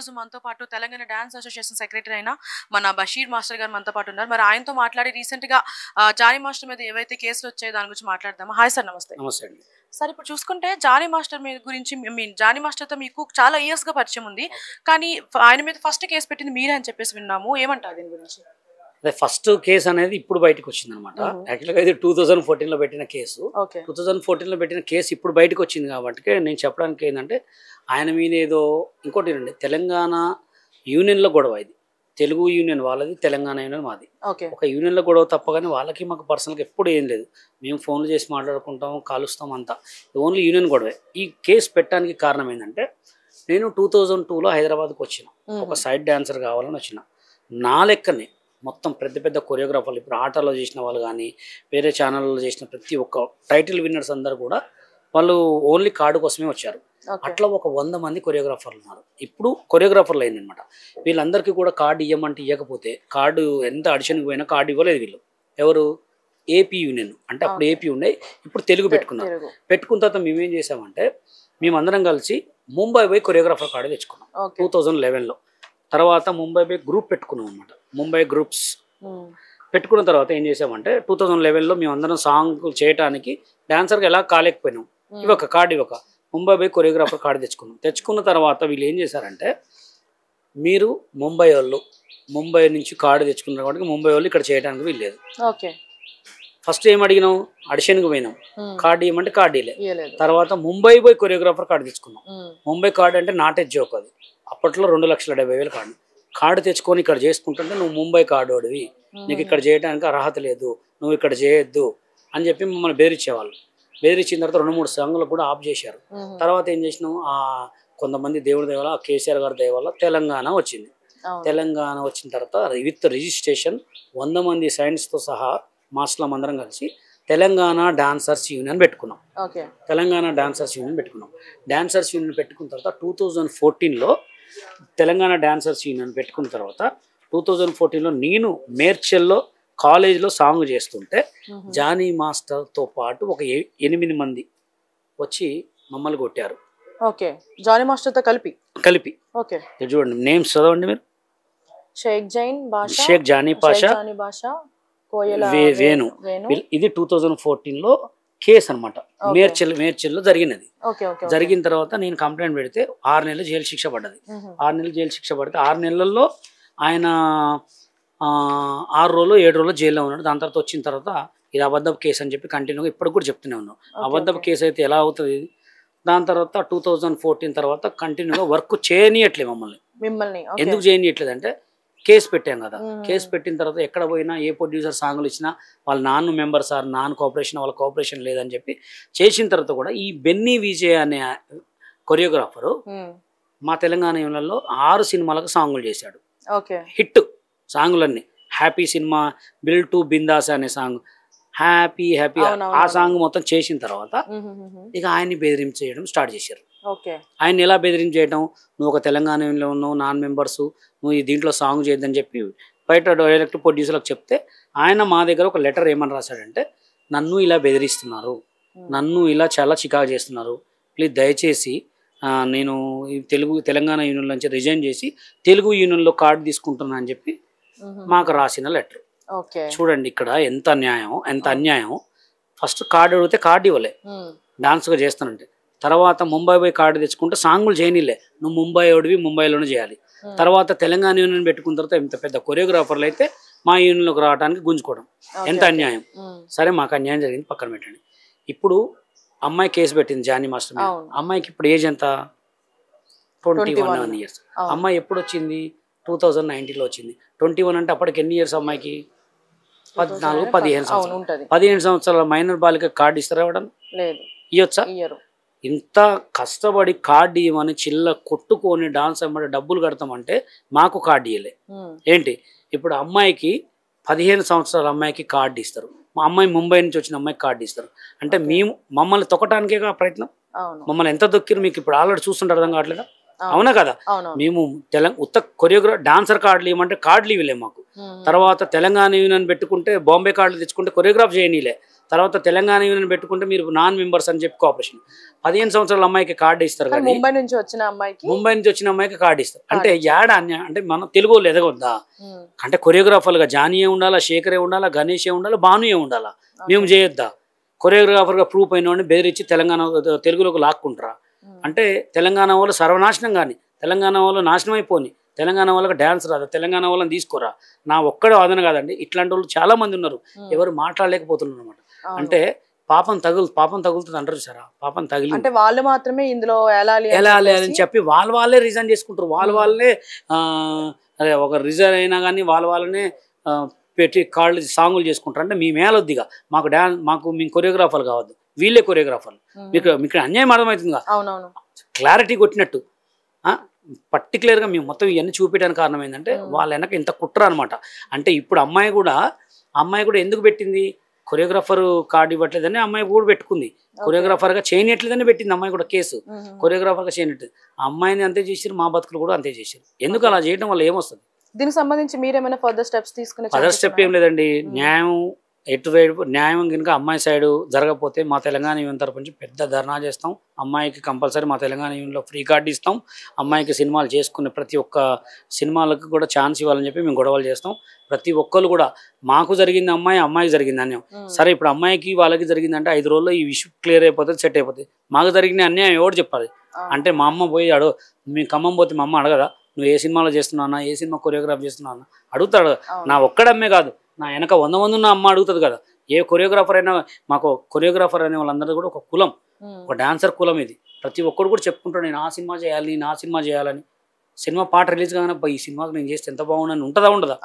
రోజు మనతో పాటు తెలంగాణ డాన్స్ అసోసియేషన్ సెక్రటరీ అయిన మన బషీర్ మాస్టర్ గారు మనతో పాటు ఉన్నారు. మరి ఆయనతో మాట్లాడి రీసెంట్గా జానీ మాస్టర్ మీద ఏవైతే కేసులు వచ్చాయో దాని గురించి మాట్లాడదాము. హాయ్ సార్, నమస్తే. నమస్తే అండి. సార్, ఇప్పుడు చూసుకుంటే జానీ మాస్టర్ మీద గురించి జానీ మాస్టర్తో మీకు చాలా ఇయర్స్గా పరిచయం ఉంది, కానీ ఆయన మీద ఫస్ట్ కేసు పెట్టింది మీరే అని చెప్పేసి విన్నాము. ఏమంటారు దీని గురించి? అదే ఫస్ట్ కేసు అనేది ఇప్పుడు బయటకు వచ్చింది అనమాట. యాక్చువల్గా ఇది 2014లో పెట్టిన కేసు. 2014లో పెట్టిన కేసు ఇప్పుడు బయటకు వచ్చింది కాబట్టి నేను చెప్పడానికి ఏంటంటే ఆయన మీద ఏదో ఇంకోటి అండి, తెలంగాణ యూనియన్లో గొడవ. ఇది తెలుగు యూనియన్ వాళ్ళది, తెలంగాణ యూనియన్ మాది. ఒక యూనియన్లో గొడవ తప్ప కానీ వాళ్ళకి మాకు పర్సనల్గా ఎప్పుడు ఏం లేదు. మేము ఫోన్లు చేసి మాట్లాడుకుంటాం, కాలుస్తాం, అంతా ఓన్లీ యూనియన్ గొడవే. ఈ కేసు పెట్టడానికి కారణం ఏంటంటే నేను 2002లో హైదరాబాద్కి వచ్చిన, ఒక సైడ్ డాన్సర్ కావాలని వచ్చిన. నా లెక్కనే మొత్తం పెద్ద పెద్ద కొరియోగ్రాఫర్లు, ఇప్పుడు ఆటలో చేసిన వాళ్ళు కానీ వేరే ఛానల్లో చేసిన ప్రతి ఒక్క టైటిల్ విన్నర్స్ అందరు కూడా వాళ్ళు ఓన్లీ కార్డు కోసమే వచ్చారు. అట్లా ఒక 100 మంది కొరియోగ్రాఫర్లు ఉన్నారు. ఇప్పుడు కొరియోగ్రాఫర్లు అయిందనమాట. వీళ్ళందరికీ కూడా కార్డు ఇవ్వమంటే ఇవ్వకపోతే, కార్డు ఎంత అడిషన్కి పోయినా కార్డు ఇవ్వలేదు వీళ్ళు. ఎవరు? AP union. అంటే అప్పుడు ఏపీ ఉన్నాయి, ఇప్పుడు తెలుగు పెట్టుకున్నారు. పెట్టుకున్న తర్వాత మేమేం చేసామంటే మేమందరం కలిసి ముంబై పోయి కొరియోగ్రాఫర్ కార్డు తెచ్చుకున్నాం 2011లో. తర్వాత ముంబై పోయి గ్రూప్ పెట్టుకున్నాం అనమాట. ముంబై గ్రూప్స్ పెట్టుకున్న తర్వాత ఏం చేసామంటే 2011లో మేమందరం సాంగ్ చేయడానికి డాన్సర్కి ఎలా కాలేకపోయినాం, ఇవొక కార్డు ఇవ్వక ముంబై పోయి కొరియోగ్రాఫర్ కార్డు తెచ్చుకున్నాం. తెచ్చుకున్న తర్వాత వీళ్ళు ఏం చేశారంటే, మీరు ముంబై వాళ్ళు, ముంబై నుంచి కార్డు తెచ్చుకున్నారు కాబట్టి ముంబై వాళ్ళు ఇక్కడ చేయడానికి వీల్లేదు. ఫస్ట్ ఏం అడిగినాం? అడిషన్కి పోయినాం, కార్డు ఇవ్వమంటే కార్డు ఇవ్వలేదు. తర్వాత ముంబై పోయి కొరియోగ్రాఫర్ కార్డు తెచ్చుకున్నాం. ముంబై కార్డు అంటే నాట్ ఏ జోక్. అది అప్పట్లో 2,70,000 కార్డు. కార్డు తెచ్చుకొని ఇక్కడ చేసుకుంటుంటే నువ్వు ముంబై కార్డు వాడివి, నీకు ఇక్కడ చేయడానికి అర్హత లేదు, నువ్వు ఇక్కడ చేయొద్దు అని చెప్పి మమ్మల్ని బెదిరించేవాళ్ళు. బెదిరించిన తర్వాత 2-3 సాంగులకు కూడా ఆఫ్ చేశారు. తర్వాత ఏం చేసినాం, కొంతమంది దేవుడి దయ వల్ల, కేసీఆర్ గారి దయ వల్ల తెలంగాణ వచ్చింది. తెలంగాణ వచ్చిన తర్వాత విత్ రిజిస్ట్రేషన్ 100 మంది సైన్స్తో సహా మాస్టర్లం అందరం కలిసి తెలంగాణ డాన్సర్స్ యూనియన్ పెట్టుకున్నాం. తెలంగాణ డాన్సర్స్ యూనియన్ పెట్టుకున్నాం. డాన్సర్స్ యూనియన్ పెట్టుకున్న తర్వాత 2014లో తెలంగాణ డాన్సర్స్ యూనియన్ పెట్టుకున్న తర్వాత 2014లో నేను మేడ్చల్లో కాలేజీలో సాంగ్ చేస్తుంటే జానీ మాస్టర్తో పాటు ఒక 8 మంది వచ్చి మమ్మల్ని కొట్టారు. జానీ మాస్టర్తో కలిపి చూడండి, నేమ్స్ చదవండి మీరు. షేక్ జానీ పాషా, వేణు. ఇది 2014లో కేసు అనమాట. మేడ్చల్లో జరిగినది. జరిగిన తర్వాత నేను కంప్లైంట్ పెడితే 6 నెలలు జైలు శిక్ష పడ్డది. 6 నెలలు జైలు శిక్ష పడితే 6 నెలల్లో ఆయన 6 రోజులు 7 రోజులు జైల్లో ఉన్నాడు. దాని తర్వాత వచ్చిన తర్వాత ఇది అబద్ధపు కేసు అని చెప్పి కంటిన్యూగా ఇప్పటికి కూడా చెప్తూనే ఉన్నాం. అబద్ధపు కేసు అయితే ఎలా అవుతుంది? దాని తర్వాత 2014 తర్వాత కంటిన్యూగా వర్క్ చేయనీయట్లేదు మిమ్మల్ని. ఎందుకు చేయనీయట్లేదు అంటే కేసు పెట్టాం కదా. కేసు పెట్టిన తర్వాత ఎక్కడ పోయినా ఏ ప్రొడ్యూసర్ సాంగ్లు ఇచ్చినా వాళ్ళ నాన్న మెంబర్ సార్, నాన్ కోఆపరేషన్, వాళ్ళ కోఆపరేషన్ లేదని చెప్పి చేసిన తర్వాత కూడా ఈ బెన్నీ విజయ్ అనే కొరియోగ్రాఫరు మా తెలంగాణ యూనియన్లో 6 సినిమాలకు సాంగులు చేశాడు. హిట్ సాంగులన్నీ. హ్యాపీ సినిమా, బిల్ టు బిందాస్ అనే సాంగ్, హ్యాపీ ఆ సాంగ్ మొత్తం చేసిన తర్వాత ఇక ఆయన్ని బెదిరించేయడం స్టార్ట్ చేశారు. ఆయన ఎలా బెదిరించేయడం, నువ్వు ఒక తెలంగాణ యూనియన్లో ఉన్నావు, నాన్ మెంబర్స్, నువ్వు ఈ దీంట్లో సాంగ్ చేయొద్దని చెప్పి బయట డైరెక్ట్ ప్రొడ్యూసర్లకు చెప్తే ఆయన మా దగ్గర ఒక లెటర్ ఏమని రాశాడంటే, నన్ను ఇలా బెదిరిస్తున్నారు, నన్ను ఇలా చాలా చికాకు చేస్తున్నారు, ప్లీజ్ దయచేసి నేను తెలంగాణ యూనియన్ నుంచి రిజైన్ చేసి తెలుగు యూనియన్లో కార్డు తీసుకుంటున్నా అని చెప్పి మాకు రాసిన లెటర్. చూడండి ఇక్కడ ఎంత న్యాయం, ఎంత అన్యాయం. ఫస్ట్ కార్డు అడిగితే కార్డు ఇవ్వలే, డాన్స్గా చేస్తానంటే. తర్వాత ముంబై పోయి కార్డు తెచ్చుకుంటే సాంగులు చేయనిలే, నువ్వు ముంబై ఓడివి, ముంబైలోనే చేయాలి. తర్వాత తెలంగాణ యూనియన్ పెట్టుకున్న తర్వాత ఇంత పెద్ద కొరియోగ్రాఫర్లు అయితే మా యూనియన్లోకి రావడానికి గుంజుకోవడం ఎంత అన్యాయం. సరే, మాకు అన్యాయం జరిగింది, పక్కన పెట్టండి. ఇప్పుడు అమ్మాయి కేసు పెట్టింది జానీ మాస్టర్. అమ్మాయికి ఇప్పుడు ఏజ్ ఎంత? 21 years. అమ్మాయి ఎప్పుడు వచ్చింది? 2019లో వచ్చింది. 21 అంటే అప్పటికి ఎన్ని ఇయర్స్ అమ్మాయికి? 14-15 సంవత్సరాలు. 15 సంవత్సరాల మైనర్ బాలిక కార్డు ఇస్తారా? ఇవ్వచ్చా? ఇంత కష్టపడి కార్డు ఇవ్వమని చిల్ల కొట్టుకొని డాన్స్ అమ్మడి డబ్బులు కడతామంటే మాకు కార్డు ఇవ్వలే. ఏంటి ఇప్పుడు అమ్మాయికి 15 సంవత్సరాల అమ్మాయికి కార్డు ఇస్తారు, మా అమ్మాయి ముంబై నుంచి వచ్చిన అమ్మాయికి కార్డు ఇస్తారు అంటే మేము మమ్మల్ని తొక్కటానికే ప్రయత్నం. మమ్మల్ని ఎంత దొక్కిరు మీకు ఇప్పుడు ఆల్రెడీ చూస్తుంటే అర్థం కావట్లేదా? అవునా కదా. మేము ఉత్త కొరియోగ్రాఫర్ డాన్సర్ కార్డులు ఇవ్వమంటే కార్డులు ఇవ్వలే మాకు. తర్వాత తెలంగాణ యూనియన్ పెట్టుకుంటే బాంబే కార్డులు తెచ్చుకుంటే కొరియోగ్రాఫ్ చేయనీలే. తర్వాత తెలంగాణ యూనియన్ పెట్టుకుంటే మీరు నాన్ మెంబర్స్ అని చెప్పి కోఆపరేషన్. 15 సంవత్సరాల అమ్మాయికి కార్డు ఇస్తారు కానీ ముంబై నుంచి వచ్చిన అమ్మాయికి కార్డు ఇస్తారు. అంటే యాడ అంటే మనం తెలుగు వాళ్ళు ఎదగొద్దా అంటే కొరియోగ్రాఫర్గా జానీయే ఉండాలా, శేఖరే ఉండాలా, గణేషే ఉండాలా, భానుయే ఉండాలా, మేము చేయొద్దా? కొరియోగ్రాఫర్గా ప్రూఫ్ అయిన వాడిని బెదిరించి తెలంగాణ తెలుగులోకి లాక్కుంటారా? అంటే తెలంగాణ వాళ్ళు సర్వనాశనం కానీ, తెలంగాణ వాళ్ళు నాశనం అయిపోని, తెలంగాణ వాళ్ళకి డ్యాన్స్ రాదు, తెలంగాణ వాళ్ళని తీసుకోరా. నా ఒక్కడే వాదన కాదండి, ఇట్లాంటి వాళ్ళు చాలా మంది ఉన్నారు, ఎవరు మాట్లాడలేకపోతున్నారు అనమాట. అంటే పాపం తగులుతుంది అంటారు సార్. పాపం తగిలి అంటే వాళ్ళు మాత్రమే ఇందులో ఎలాలి అని చెప్పి వాళ్ళే రిజైన్ చేసుకుంటారు. వాళ్ళే అదే ఒక రిజైన్ అయినా కానీ వాళ్ళనే పెట్టి కాళ్ళు సాంగులు చేసుకుంటారు. అంటే మీ మేలొద్దిగా మాకు మేము కొరియోగ్రాఫర్లు కావద్దు, వీళ్ళే కొరియోగ్రాఫర్లు. మీకు అన్యాయం అర్థమవుతుందిగా, క్లారిటీ కొట్టినట్టు. పర్టికులర్గా మేము మొత్తం ఇవన్నీ చూపించడానికి కారణం ఏంటంటే వాళ్ళ వెనక ఇంత కుట్ర అనమాట. అంటే ఇప్పుడు అమ్మాయి కూడా ఎందుకు పెట్టింది, కొరియోగ్రాఫర్ కార్డు ఇవ్వట్లేదని అమ్మాయి కూడా పెట్టుకుంది. కొరియోగ్రాఫర్గా చేయనట్లేదని పెట్టింది అమ్మాయి కూడా కేసు. కొరియోగ్రాఫర్గా చేయనట్లేదు అమ్మాయిని అంతే చేసారు, మా బతుకులు కూడా అంతే చేశారు. ఎందుకు అలా చేయడం వల్ల ఏమొస్తుంది? దీనికి సంబంధించి మీరేమైనా ఫర్దర్ స్టెప్స్ తీసుకునే? ఫర్దర్ స్టెప్ ఏం లేదండి. న్యాయం కనుక అమ్మాయి సైడ్ జరగకపోతే మా తెలంగాణ యూనియన్ తరపు నుంచి పెద్ద ధర్నా చేస్తాం. అమ్మాయికి కంపల్సరీ మా తెలంగాణ యూనియన్లో ఫ్రీ కార్డు ఇస్తాం. అమ్మాయికి సినిమాలు చేసుకునే ప్రతి ఒక్క సినిమాలకు కూడా ఛాన్స్ ఇవ్వాలని చెప్పి మేము గొడవలు చేస్తాం. ప్రతి ఒక్కరు కూడా మాకు జరిగింది అమ్మాయికి జరిగింది అన్యాయం. సరే ఇప్పుడు అమ్మాయికి వాళ్ళకి జరిగిందంటే 5 రోజుల్లో ఈ ఇష్యూ క్లియర్ అయిపోతుంది, సెట్ అయిపోతుంది. మాకు జరిగిన అన్యాయం ఎవరు చెప్పాలి? అంటే మా అమ్మ పోయి మీ ఖమ్మం పోతే మా అమ్మ అడగదా, నువ్వు ఏ సినిమాలో చేస్తున్నానా, ఏ సినిమా కొరియోగ్రాఫ్ చేస్తున్నానా అడుగుతాడు. నా ఒక్కడమ్మే కాదు, నా వెనక 100 మంది ఉన్న అమ్మ అడుగుతుంది కదా. ఏ కొరియోగ్రాఫర్ అయినా, మాకు కొరియోగ్రాఫర్ అనే వాళ్ళందరూ కూడా ఒక కులం, ఒక డాన్సర్ కులం. ఇది ప్రతి ఒక్కరు కూడా చెప్పుకుంటాడు, నేను ఆ సినిమా చేయాలని. సినిమా పాట రిలీజ్ కాగానే ఈ సినిమాకి నేను చేస్తే ఎంత బాగుండని ఉండదా?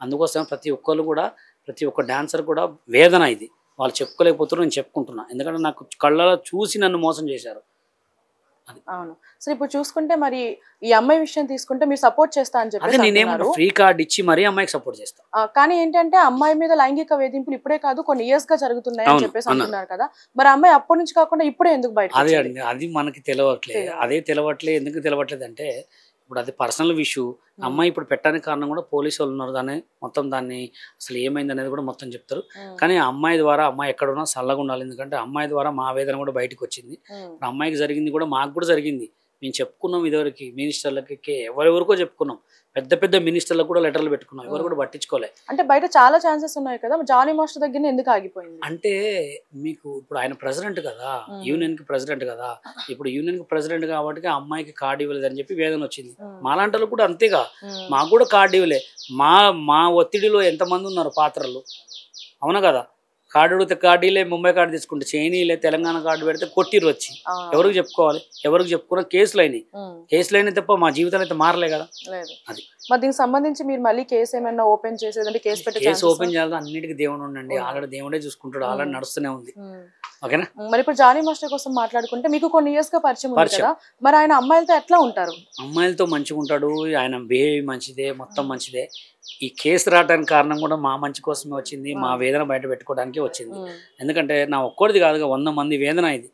అందుకోసం ప్రతి ఒక్క డాన్సర్ కూడా వేదన ఇది. వాళ్ళు చెప్పుకోలేకపోతున్నారు, నేను చెప్పుకుంటున్నా. ఎందుకంటే నాకు కళ్ళలో చూసి నన్ను మోసం చేశారు. అవును. సో ఇప్పుడు చూసుకుంటే మరి ఈ అమ్మాయి విషయం తీసుకుంటే మీరు సపోర్ట్ చేస్తా అని చెప్పి నేనేమో ఫ్రీ కార్డ్ ఇచ్చి మరీ అమ్మాయికి సపోర్ట్ చేస్తా. కానీ ఏంటంటే అమ్మాయి మీద లైంగిక వేధింపులు ఇప్పుడే కాదు కొన్ని ఇయర్స్ గా జరుగుతున్నాయి అని చెప్పేసి అంటున్నారు కదా. మరి అమ్మాయి అప్పటి నుంచి కాకుండా ఇప్పుడే ఎందుకు బయట? అది మనకి తెలియట్లేదు. ఎందుకు తెలియట్లేదు అంటే ఇప్పుడు అది పర్సనల్ ఇష్యూ. అమ్మాయి ఇప్పుడు పెట్టడానికి కారణం కూడా పోలీసు వాళ్ళు ఉన్నారు. దాన్ని అసలు ఏమైంది అనేది కూడా మొత్తం చెప్తారు. కానీ అమ్మాయి ద్వారా అమ్మాయి ఎక్కడున్నా చల్లగా ఉండాలి. ఎందుకంటే అమ్మాయి ద్వారా మా వేదన కూడా బయటకు వచ్చింది. అమ్మాయికి జరిగింది కూడా మాకు కూడా జరిగింది. మేము చెప్పుకున్నాం ఇదివరకు మినిస్టర్లకి, ఎవరెవరికో చెప్పుకున్నాం. పెద్ద మినిస్టర్లకు కూడా లెటర్లు పెట్టుకున్నాం, ఎవరు కూడా పట్టించుకోలే. అంటే బయట చాలా ఛాన్సెస్ ఉన్నాయి కదా, జానీ మాస్టర్ దగ్గర ఎందుకు ఆగిపోయింది? అంటే మీకు ఇప్పుడు ఆయన ప్రెసిడెంట్ కదా, యూనియన్ కి ప్రెసిడెంట్ కదా. ఇప్పుడు యూనియన్ కి ప్రెసిడెంట్ కాబట్టి అమ్మాయికి కార్డు ఇవ్వలేదు అని చెప్పి వేదన వచ్చింది. మాలాంటి కూడా అంతేగా, మాకు కూడా కార్డు ఇవ్వలే. మా ఒత్తిడిలో ఎంతమంది ఉన్నారు పాత్రలు, అవునా కదా. కార్డు అడిగితే కార్డులే, ముంబై కార్డు తీసుకుంటే చైనీలే, తెలంగాణ కార్డు పెడితే కొట్టిరు వచ్చి. ఎవరికి చెప్పుకోవాలి? ఎవరికి చెప్పుకున్నా కేసులు అయినాయి తప్ప మా జీవితాలు అయితే మారలే కదా. అది మరి దీనికి సంబంధించి మీరు మళ్ళీ కేసు ఏమైనా ఓపెన్ చేసేదంటే కేసు ఓపెన్ చేయాలి. అన్నిటికీ దేవుడు ఉండండి, ఆల్రెడీ దేవుడే చూసుకుంటాడు, ఆల్రెడీ నడుస్తూనే ఉంది. ఓకేనా. మరి ఇప్పుడు జానీ మాస్టర్ కోసం మాట్లాడుకుంటే మీకు కొన్ని ఇయర్స్ గా పరిచయం ఉంది కదా, మరి ఆయన అమ్మాయిలతో ఎట్లా ఉంటారు? అమ్మాయిలతో మంచిగా ఉంటాడు, ఆయన బిహేవ్ మంచిదే, మొత్తం మంచిదే. ఈ కేసు రావడానికి కారణం కూడా మా మంచి కోసమే వచ్చింది, మా వేదన బయట పెట్టుకోవడానికి వచ్చింది. ఎందుకంటే నా ఒక్కడిది కాదుగా, 100 మంది వేదన ఇది.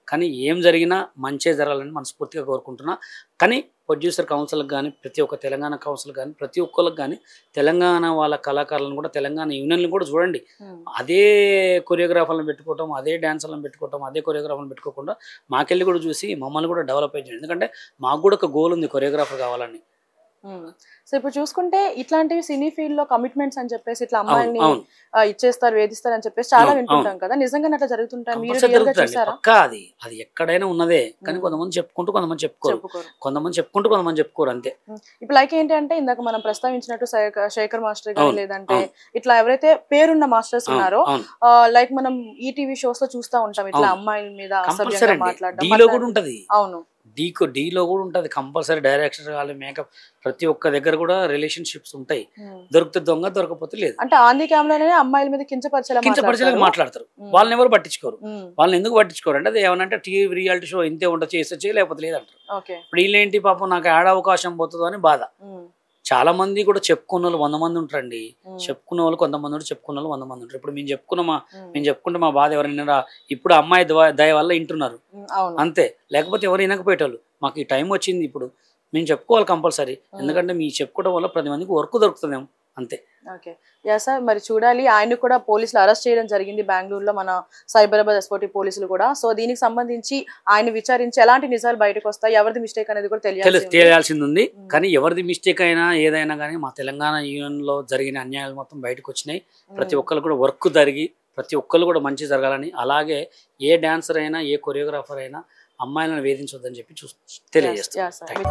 కానీ ఏం జరిగినా మంచే జరగాలని మనస్ఫూర్తిగా కోరుకుంటున్నా. కానీ ప్రొడ్యూసర్ కౌన్సిల్కి కానీ, ప్రతి ఒక్క తెలంగాణ కౌన్సిల్ కానీ, ప్రతి ఒక్కరికి కానీ, తెలంగాణ వాళ్ళ కళాకారులను కూడా, తెలంగాణ యూనియన్లు కూడా చూడండి. అదే కొరియోగ్రాఫర్లను పెట్టుకోవటం, అదే డాన్సర్లను పెట్టుకోవటం, అదే కొరియోగ్రాఫర్లను పెట్టుకోకుండా మాకెళ్ళి కూడా చూసి మమ్మల్ని కూడా డెవలప్ అయ్యింది. ఎందుకంటే మాకు కూడా ఒక గోల్ ఉంది, కొరియోగ్రాఫర్ కావాలని. సో ఇప్పుడు చూసుకుంటే ఇట్లాంటివి సినీ ఫీల్డ్ లో కమిట్మెంట్స్ అని చెప్పేసి ఇట్లా అమ్మాయిని ఇచ్చేస్తారు, వేధిస్తారు అని చెప్పేసి చాలా వింటుంటాం కదా, నిజంగా అట్లా జరుగుతుంటాయి? అది ఎక్కడైనా ఉన్నదే. కానీ కొంతమంది చెప్పుకుంటూ కొంతమంది చెప్పుకోరు అంతే. ఇప్పుడు లైక్ ఏంటంటే ఇందాక మనం ప్రస్తావించినట్టు శేఖర్ మాస్టర్ గానీ, లేదంటే ఇట్లా ఎవరైతే పేరున్న మాస్టర్స్ ఉన్నారో, లైక్ మనం ఈటీవీ షోస్ లో చూస్తా ఉంటాం ఇట్లా అమ్మాయిల మీద అసభ్యంగా మాట్లాడడం. అవును, డీలో కూడా ఉంటుంది కంపల్సరీ. డైరెక్టర్ కానీ, మేకప్, ప్రతి ఒక్క దగ్గర కూడా రిలేషన్షిప్స్ ఉంటాయి. దొరికితే దొంగ, దొరకపోతే లేదు. అంటే ఆన్ ది కెమెరానే అమ్మాయిల మీద కించపరిచేలా మాట్లాడతారు. వాళ్ళని ఎవరు పట్టించుకోరు. వాళ్ళని ఎందుకు పట్టించుకోరు అంటే అది ఏమనంటే టీవీ రియాలిటీ షో ఇంతే ఉంటుంది, చేసే లేకపోతే లేదంటారు. ఇప్పుడు వీళ్ళేంటి పాపం నాకు యాడ్ అవకాశం పోతుందో అని బాధ. చాలా మంది కూడా చెప్పుకున్న వాళ్ళు 100 మంది ఉంటారండి. చెప్పుకున్న వాళ్ళు కొంతమంది ఉంటారు, చెప్పుకున్న వాళ్ళు 100 మంది ఉంటారు. ఇప్పుడు మేము చెప్పుకుంటే మా బాధ ఎవరైనా ఇప్పుడు అమ్మాయి దయ వల్ల వింటున్నారు అంతే, లేకపోతే ఎవరు వినకపోయేటోళ్ళు. మాకు ఈ టైం వచ్చింది ఇప్పుడు మేము చెప్పుకోవాలి కంపల్సరీ, ఎందుకంటే మీ చెప్పుకోవడం వల్ల 10 మందికి వర్క్ దొరుకుతుందేమో అంతే. ఓకే యా సార్, మరి చూడాలి, ఆయన కూడా పోలీసులు అరెస్ట్ చేయడం జరిగింది బెంగళూరులో, మన సైబరాబాద్ ఎస్ఓటీ పోలీసులు కూడా. సో దీనికి సంబంధించి ఆయన విచారించి ఎలాంటి నిజాలు బయటకు వస్తాయి, ఎవరిది మిస్టేక్ అనేది కూడా తెలియాల్సింది ఉంది. కానీ ఎవరిది మిస్టేక్ అయినా ఏదైనా కానీ మా తెలంగాణ యూనియన్లో జరిగిన అన్యాయాలు మొత్తం బయటకు వచ్చినాయి. ప్రతి ఒక్కరు కూడా వర్క్ జరిగి ప్రతి ఒక్కరు కూడా మంచి జరగాలని, అలాగే ఏ డాన్సర్ అయినా ఏ కొరియోగ్రాఫర్ అయినా అమ్మాయిలను వేధించొద్దని చెప్పి తెలియజేస్తాను.